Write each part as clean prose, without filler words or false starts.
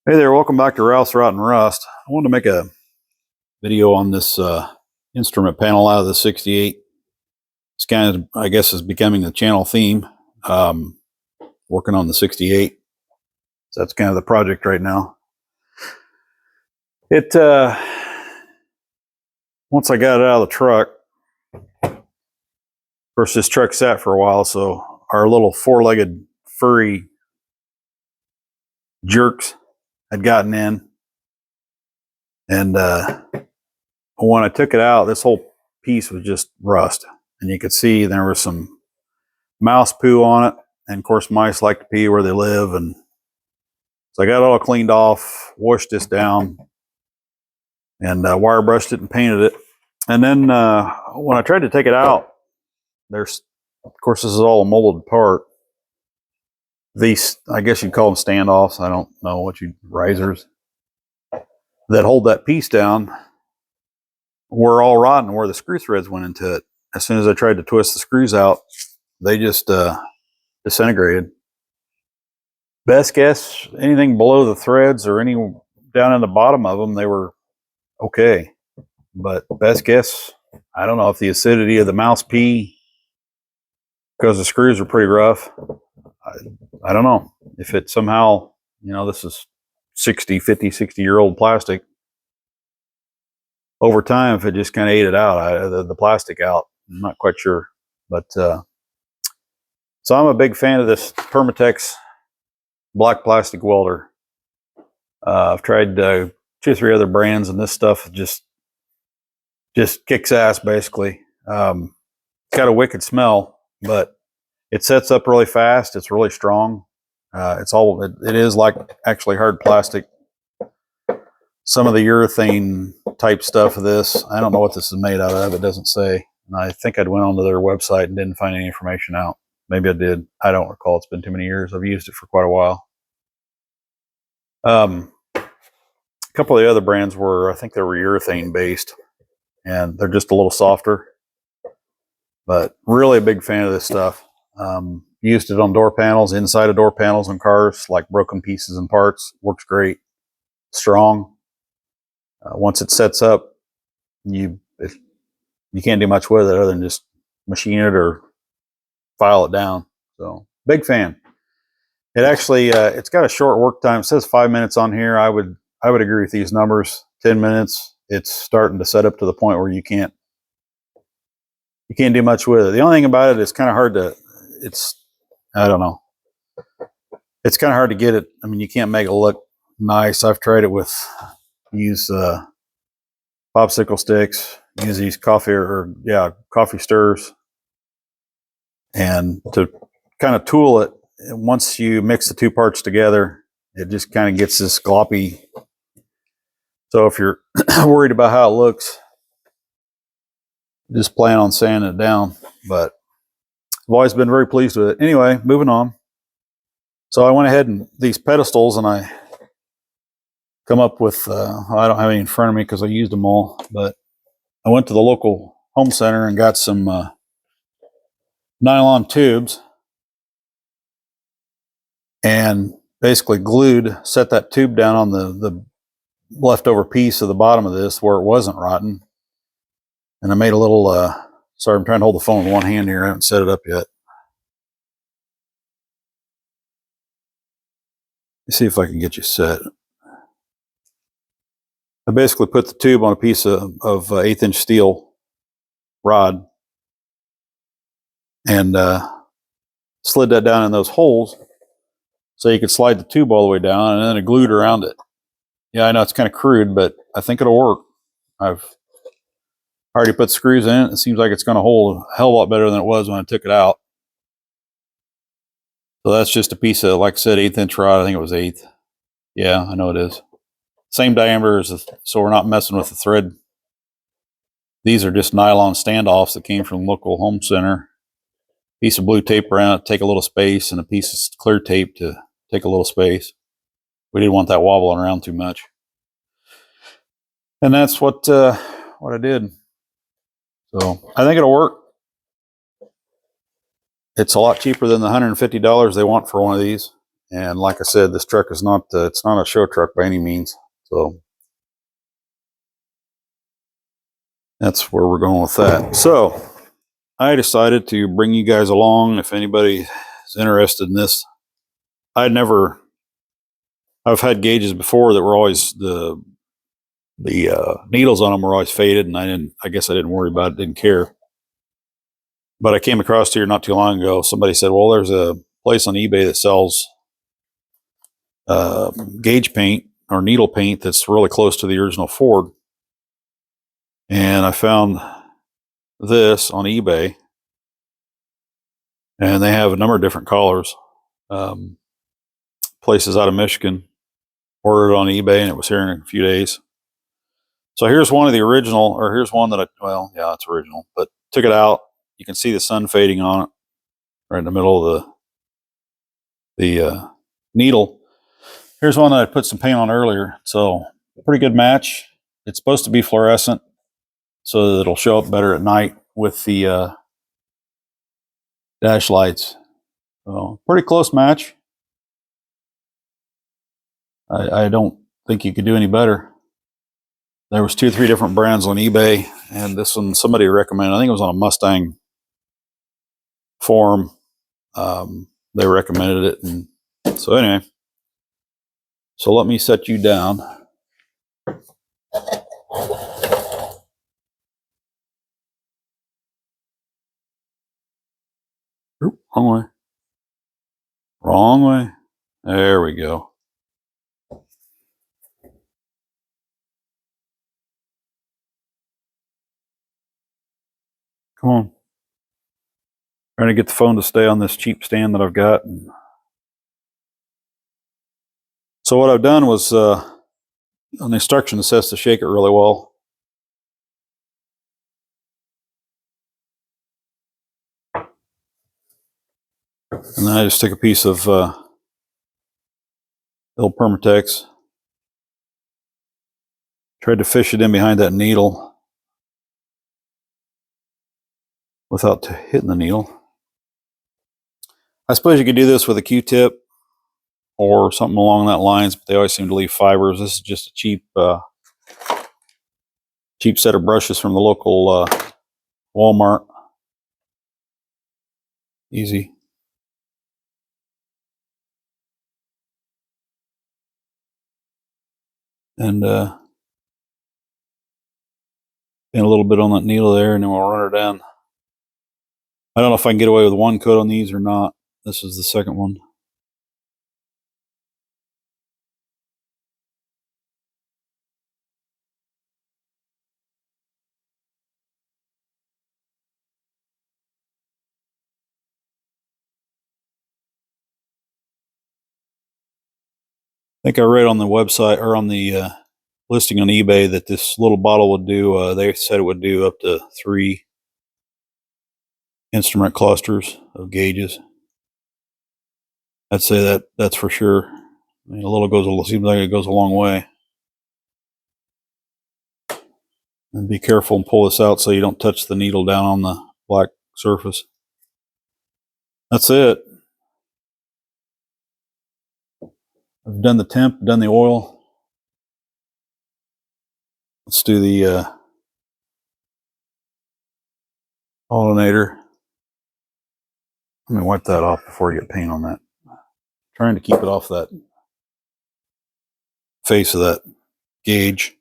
Hey there, welcome back to Rouse, Rot, and Rust. I wanted to make a video on this instrument panel out of the 68. It's kind of, I guess, is becoming the channel theme. Working on the 68. So that's kind of the project right now. It once I got it out of the truck, of course this truck sat for a while, so our little four-legged furry jerks had gotten in. And when I took it out, this whole piece was just rust. And you could see there was some mouse poo on it. And of course, mice like to pee where they live. And so I got it all cleaned off, washed this down, and wire brushed it and painted it. And then when I tried to take it out, there's, of course, this is all a molded part. These, I guess you'd call them standoffs. I don't know what you, risers that hold that piece down were all rotten where the screw threads went into it. As soon as I tried to twist the screws out, they just disintegrated. Best guess, anything below the threads or any down in the bottom of them, they were okay. But best guess, I don't know if the acidity of the mouse pee, because the screws are pretty rough. I don't know if it somehow, you know, this is 50, 60-year-old plastic. Over time, if it just kind of ate it out, the plastic out, I'm not quite sure. But so I'm a big fan of this Permatex black plastic welder. I've tried 2 or 3 other brands, and this stuff just kicks ass, basically. It's got a wicked smell, but it sets up really fast. It's really strong. It is like actually hard plastic. Some of the urethane type stuff of this, I don't know what this is made out of. It doesn't say. And I think I'd went onto their website and didn't find any information out. Maybe I did. I don't recall. It's been too many years. I've used it for quite a while. A couple of the other brands were, I think they were urethane based, and they're just a little softer. But really a big fan of this stuff. Used it on door panels, inside of door panels on cars, like broken pieces and parts. Works great. Strong. Once it sets up, you can't do much with it other than just machine it or file it down. So big fan. It actually it's got a short work time. It says 5 minutes on here. I would agree with these numbers. 10 minutes. It's starting to set up to the point where you can't do much with it. The only thing about it is kind of hard to. I don't know. It's kind of hard to get it. I mean, you can't make it look nice. I've tried it with use popsicle sticks, use these coffee stirrers, and to kind of tool it. Once you mix the 2 parts together, it just kind of gets this gloppy. So if you're worried about how it looks, just plan on sanding it down. But I've always been very pleased with it. Anyway, moving on. So I went ahead and these pedestals, and I come up with, I don't have any in front of me because I used them all, but I went to the local home center and got some nylon tubes and basically set that tube down on the leftover piece of the bottom of this where it wasn't rotten. And I made a little, sorry, I'm trying to hold the phone with one hand here. I haven't set it up yet. Let's see if I can get you set. I basically put the tube on a piece of 1/8-inch steel rod and slid that down in those holes so you could slide the tube all the way down, and then I glued around it. Yeah, I know it's kind of crude, but I think it'll work. I've already put screws in it. It seems like it's going to hold a hell of a lot better than it was when I took it out. So that's just a piece of, like I said, 1/8-inch rod. I think it was 1/8. Yeah, I know it is. Same diameter so we're not messing with the thread. These are just nylon standoffs that came from the local home center. Piece of blue tape around it, take a little space, and a piece of clear tape to take a little space. We didn't want that wobbling around too much. And that's what I did. So I think it'll work. It's a lot cheaper than the $150 they want for one of these. And like I said, this truck is not, it's not a show truck by any means. So that's where we're going with that. So I decided to bring you guys along if anybody is interested in this. I've had gauges before that were always the needles on them were always faded, and I guess I didn't worry about it, didn't care. But I came across here not too long ago. Somebody said, well, there's a place on eBay that sells gauge paint or needle paint that's really close to the original Ford. And I found this on eBay, and they have a number of different colors. Places out of Michigan ordered it on eBay, and it was here in a few days. So here's one of the original, or here's one that well, yeah, it's original, but took it out. You can see the sun fading on it right in the middle of the needle. Here's one that I put some paint on earlier. So pretty good match. It's supposed to be fluorescent so that it'll show up better at night with the dash lights. So pretty close match. I don't think you could do any better. There was 2 or 3 different brands on eBay, and this one somebody recommended. I think it was on a Mustang forum. They recommended it, and so anyway. So let me set you down. Oop, wrong way. Wrong way. There we go. Come on. Trying to get the phone to stay on this cheap stand that I've got. So what I've done was, on the instruction, it says to shake it really well. And then I just took a piece of little Permatex, tried to fish it in behind that needle without hitting the needle. I suppose you could do this with a Q-tip or something along that lines, but they always seem to leave fibers. This is just a cheap set of brushes from the local Walmart. Easy. And a little bit on that needle there, and then we'll run her down. I don't know if I can get away with one coat on these or not. This is the second one. I think I read on the website or on the listing on eBay that this little bottle would do, they said it would do up to 3 instrument clusters of gauges. I'd say that's for sure. I mean, a little seems like it goes a long way. And be careful and pull this out so you don't touch the needle down on the black surface. That's it. I've done the temp, done the oil. Let's do the alternator. Let me wipe that off before I get paint on that. Trying to keep it off that face of that gauge.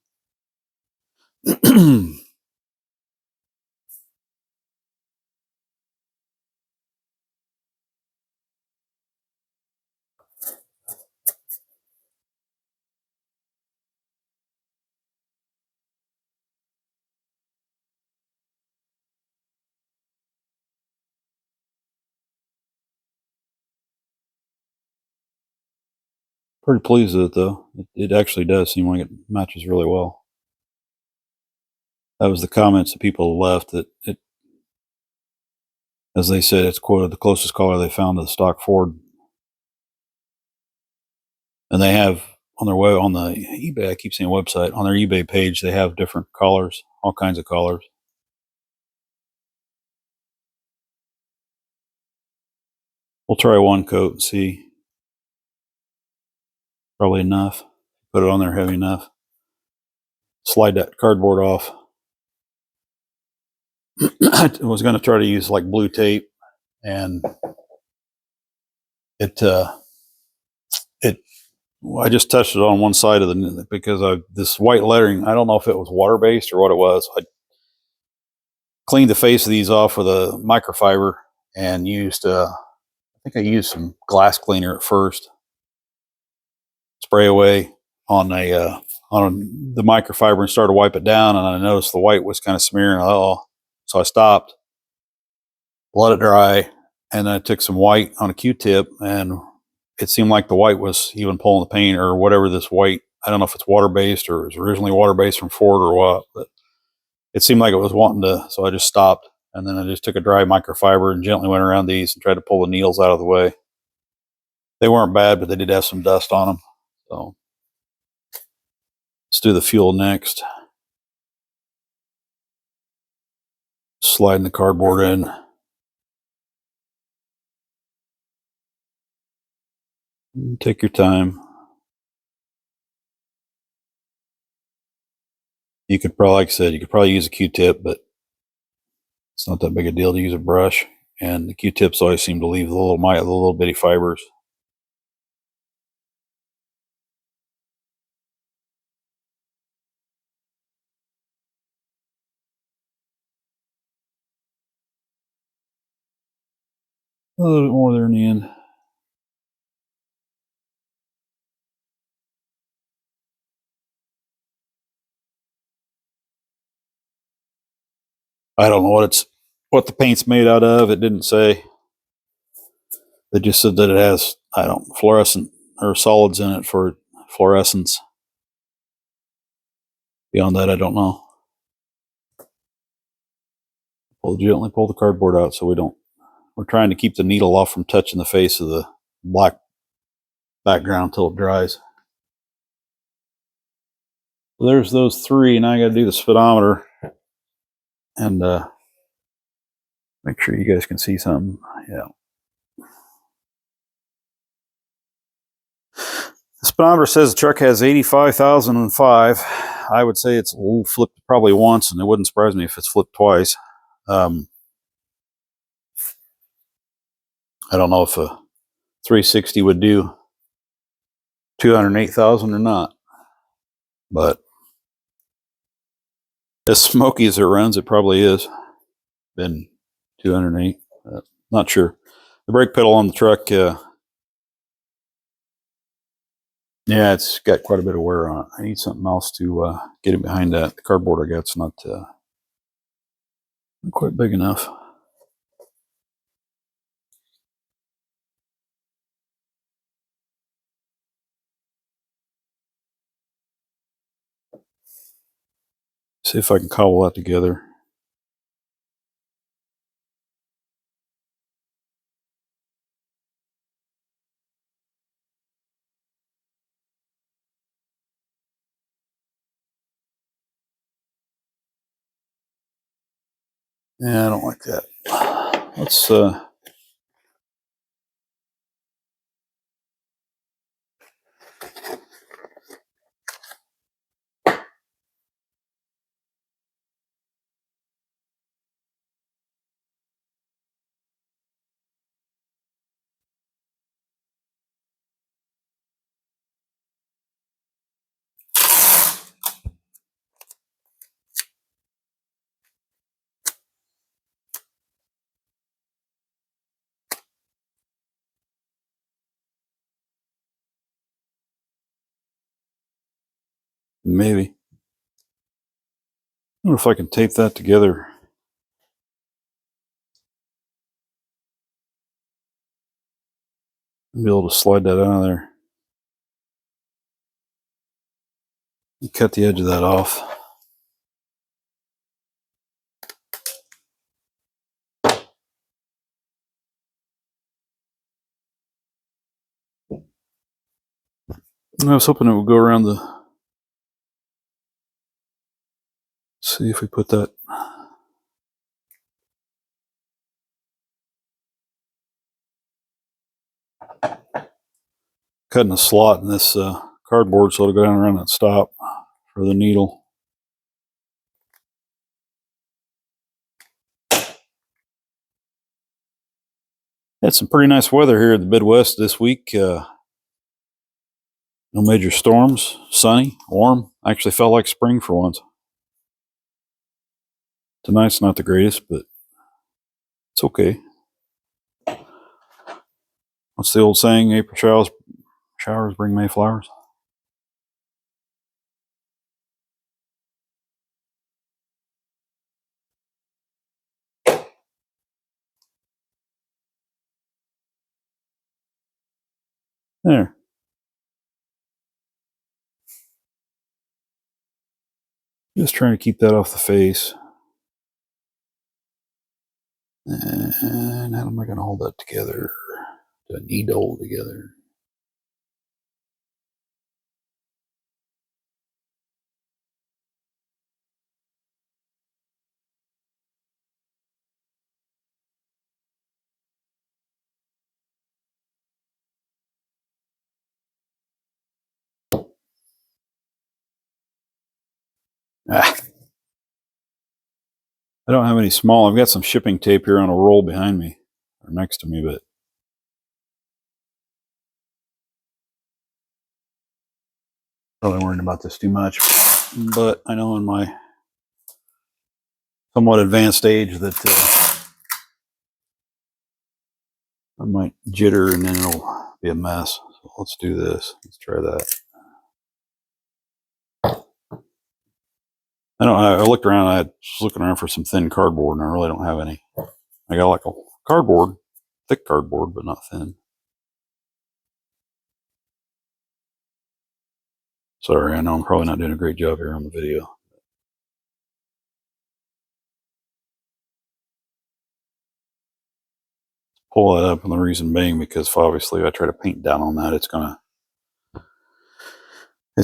Pretty pleased with it though. It actually does seem like it matches really well. That was the comments that people left, that it, as they said, it's quoted the closest color they found to the stock Ford. And they have on their on the eBay, I keep saying website, on their eBay page, they have different colors, all kinds of colors. We'll try one coat and see. probably enough. Put it on there heavy enough. Slide that cardboard off. I was going to try to use like blue tape, and I just touched it on one side of the, because this white lettering, I don't know if it was water based or what it was. I cleaned the face of these off with a microfiber and used, I think I used some glass cleaner at first. Spray away on the microfiber and started to wipe it down, and I noticed the white was kind of smearing. So I stopped, let it dry, and then I took some white on a Q-tip, and it seemed like the white was even pulling the paint or whatever. This white, I don't know if it's water-based or it was originally water-based from Ford or what, but it seemed like it was wanting to, so I just stopped, and then I just took a dry microfiber and gently went around these and tried to pull the needles out of the way. They weren't bad, but they did have some dust on them. So let's do the fuel next. Sliding the cardboard in. Take your time. You could probably, like I said, you could probably use a Q-tip, but it's not that big a deal to use a brush. And the Q-tips always seem to leave the little bitty fibers. A little bit more there in the end. I don't know what the paint's made out of. It didn't say. They just said that it has, I don't know, fluorescent or solids in it for fluorescence. Beyond that, I don't know. Gently pull the cardboard out so we're trying to keep the needle off from touching the face of the black background until it dries. So there's those three. Now I got to do the speedometer and make sure you guys can see something. Yeah. The speedometer says the truck has 85,005. I would say it's flipped probably once, and it wouldn't surprise me if it's flipped twice. I don't know if a 360 would do 208,000 or not, but as smoky as it runs, it probably is. Been 208. Not sure. The brake pedal on the truck, yeah, it's got quite a bit of wear on it. I need something else to get it behind that. The cardboard I got's not quite big enough. See if I can cobble that together. Yeah, I don't like that. Let's maybe. I wonder if I can tape that together. Be able to slide that out of there. Cut the edge of that off. I was hoping it would go around the. See if we put that. Cutting a slot in this cardboard so it'll go down around that stop for the needle. Had some pretty nice weather here in the Midwest this week. No major storms, sunny, warm. Actually felt like spring for once. Tonight's not the greatest, but it's okay. What's the old saying? April showers bring May flowers. There. Just trying to keep that off the face. And how am I going to hold that together? Do I need to hold it together? Ah. I don't have any small. I've got some shipping tape here on a roll behind me, or next to me, but probably worrying about this too much. But I know in my somewhat advanced age that I might jitter and then it'll be a mess. So let's do this. Let's try that. I looked around. I was looking around for some thin cardboard, and I really don't have any. I got like a cardboard, thick cardboard, but not thin. Sorry, I know I'm probably not doing a great job here on the video. Pull that up, and the reason being because obviously if I try to paint down on that, it's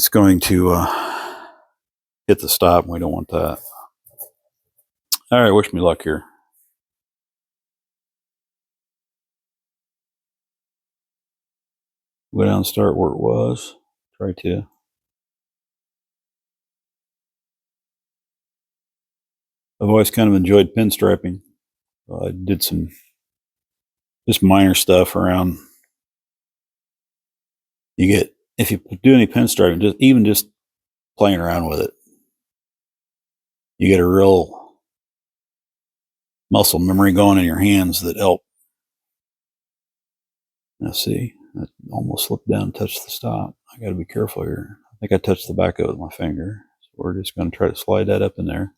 going to hit the stop, and we don't want that. All right, wish me luck here. Go down and start where it was. Try to. I've always kind of enjoyed pinstriping. I did some just minor stuff around. If you do any pinstriping, even just playing around with it, you get a real muscle memory going in your hands that help. Now see, I almost slipped down and touched the stop. I got to be careful here. I think I touched the back of it with my finger. So we're just going to try to slide that up in there.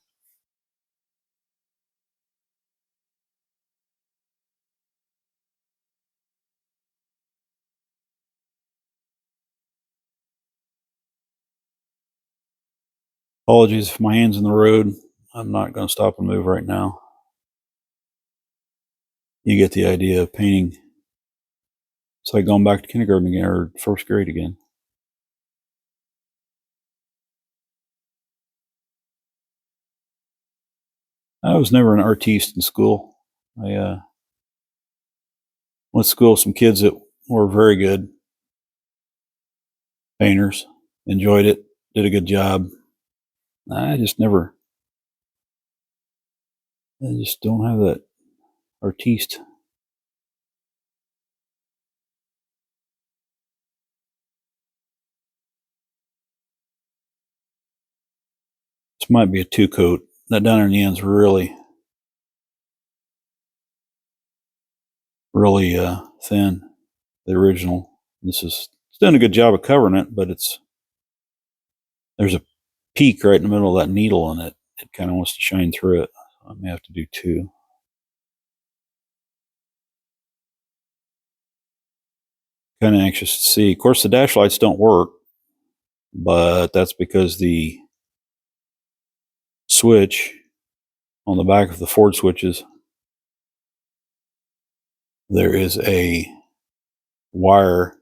Apologies if my hand's in the road. I'm not going to stop and move right now. You get the idea of painting. It's like going back to kindergarten again, or first grade again. I was never an artiste in school. I went to school with some kids that were very good painters, enjoyed it, did a good job. I just don't have that artiste. This might be a 2-coat. That down in the end's really thin, the original. It's done a good job of covering it, but there's a peak right in the middle of that needle, and it kind of wants to shine through it. So I may have to do 2. Kind of anxious to see. Of course, the dash lights don't work, but that's because the switch on the back of the Ford switches, there is a wire,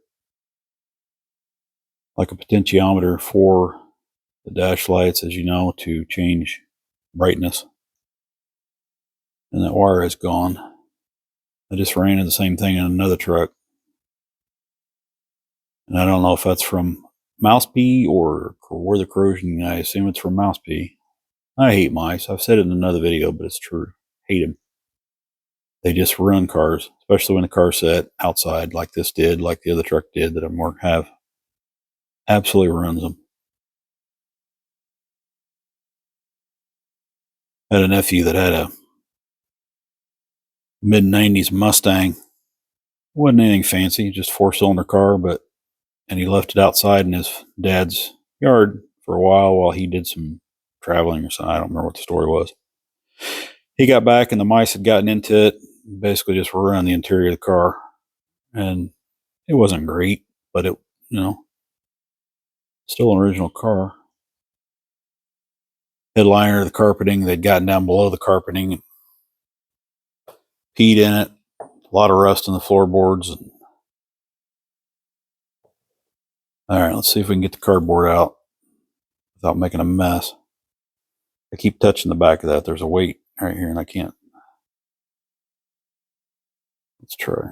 like a potentiometer for the dash lights, as you know, to change brightness. And that wire is gone. I just ran into the same thing in another truck. And I don't know if that's from mouse pee or where the corrosion. I assume it's from mouse pee. I hate mice. I've said it in another video, but it's true. Hate them. They just ruin cars, especially when the car's set outside like this did, like the other truck did that I'm have. Absolutely ruins them. I had a nephew that had a mid-90s Mustang. Wasn't anything fancy, just 4-cylinder car, and he left it outside in his dad's yard for a while he did some traveling or something. I don't remember what the story was. He got back and the mice had gotten into it, basically just ruined the interior of the car. And it wasn't great, but it, still an original car. Headliner, the carpeting, they'd gotten down below the carpeting and peed in it. A lot of rust in the floorboards. All right, let's see if we can get the cardboard out without making a mess. I keep touching the back of that. There's a weight right here and I can't. Let's try.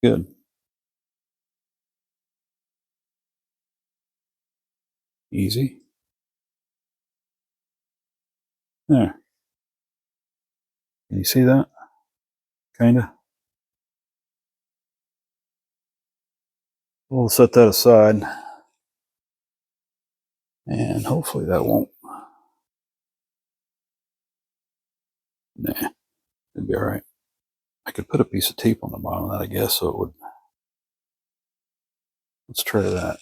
Good. Easy. There. Can you see that? Kinda. We'll set that aside. And hopefully that won't. Nah, it'd be all right. I could put a piece of tape on the bottom of that, I guess, so it would. Let's try that.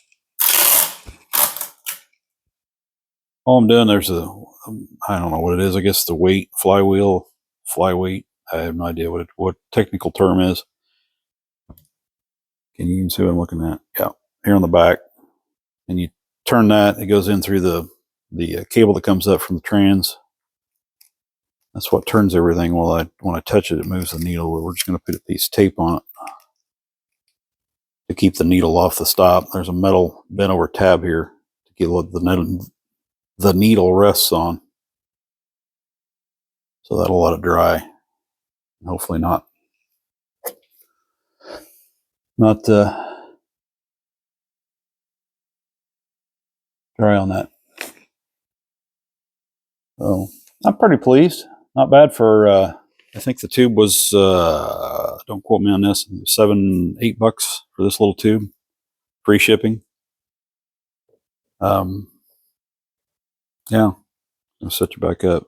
All I'm doing, there's I don't know what it is. I guess the weight, flyweight. I have no idea what technical term is. Can you even see what I'm looking at? Yeah, here on the back. And you turn that, it goes in through the cable that comes up from the trans. That's what turns everything. When I touch it, it moves the needle. We're just going to put a piece of tape on it to keep the needle off the stop. There's a metal bent over tab here to get the needle rests on. So that'll let it dry. And hopefully not dry on that. So I'm pretty pleased. Not bad for, I think the tube was, don't quote me on this, $7-8 for this little tube. Free shipping. Yeah, I'll set you back up.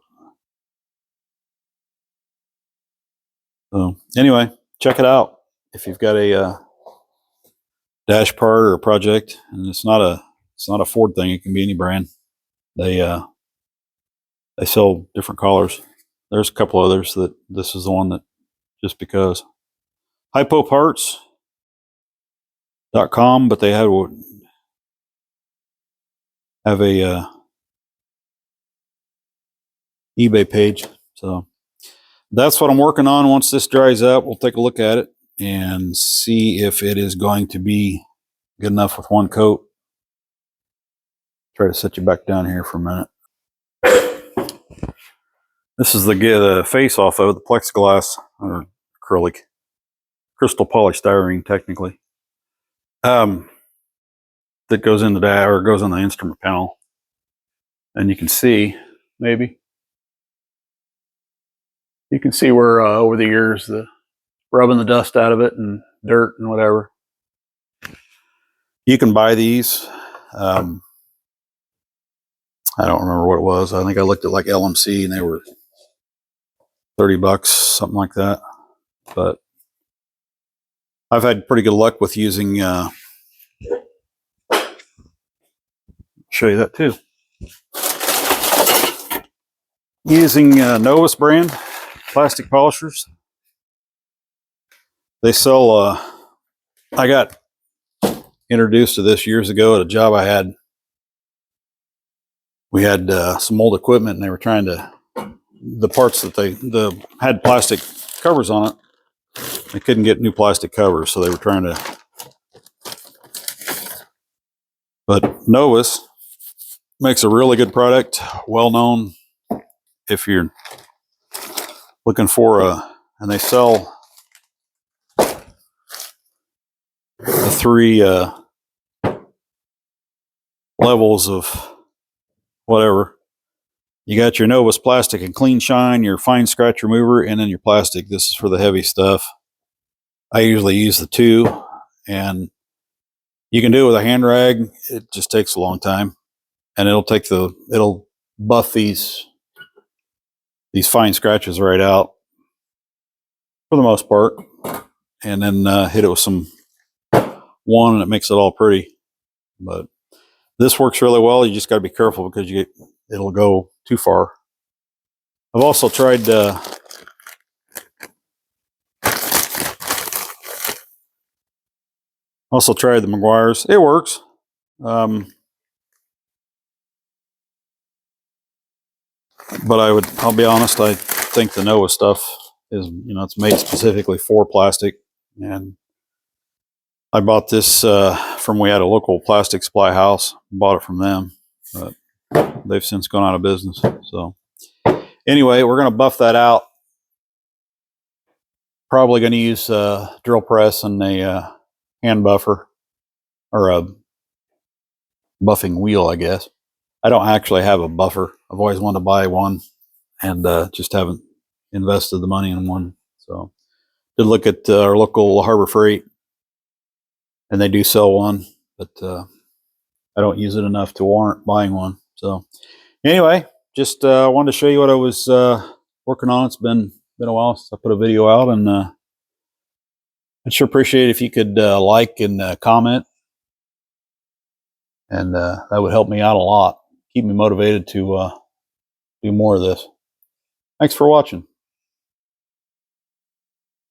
So anyway, check it out. If you've got a dash part or a project, and it's not a Ford thing, it can be any brand. They sell different colors. There's a couple others that this is the one that just because. Hypoparts.com, but they have a eBay page. So that's what I'm working on. Once this dries up, we'll take a look at it and see if it is going to be good enough with one coat. Try to set you back down here for a minute. This is the face off of the plexiglass or acrylic, crystal polystyrene technically. That goes in goes on the instrument panel, and you can see maybe you can see where over the years the rubbing the dust out of it and dirt and whatever. You can buy these. I don't remember what it was. I think I looked at like LMC and they were $30, something like that. But I've had pretty good luck with using, show you that too. Using Novus brand plastic polishers. They sell, I got introduced to this years ago at a job I had. We had some old equipment and they were trying to, the parts that they had plastic covers on it, they couldn't get new plastic covers, so they were trying to. But Novus makes a really good product, well known. If you're looking for and they sell the three levels of whatever. You got your Novus plastic and clean shine, your fine scratch remover, and then your plastic. This is for the heavy stuff. I usually use the two, and you can do it with a hand rag. It just takes a long time, and it'll buff these fine scratches right out for the most part, and then hit it with some one, and it makes it all pretty. But this works really well. You just got to be careful because it'll go too far. I've also tried the Meguiar's. It works. But I'll be honest, I think the Noah stuff is, it's made specifically for plastic. And I bought this we had a local plastic supply house, bought it from them, but they've since gone out of business. So anyway, we're going to buff that out. Probably going to use a drill press and a hand buffer, or a buffing wheel, I guess. I don't actually have a buffer. I've always wanted to buy one, and just haven't invested the money in one. So did look at our local Harbor Freight, and they do sell one, but I don't use it enough to warrant buying one. So anyway, just wanted to show you what I was working on. It's been a while since I put a video out, and I'd sure appreciate it if you could like and comment, and that would help me out a lot. Keep me motivated to do more of this. Thanks for watching.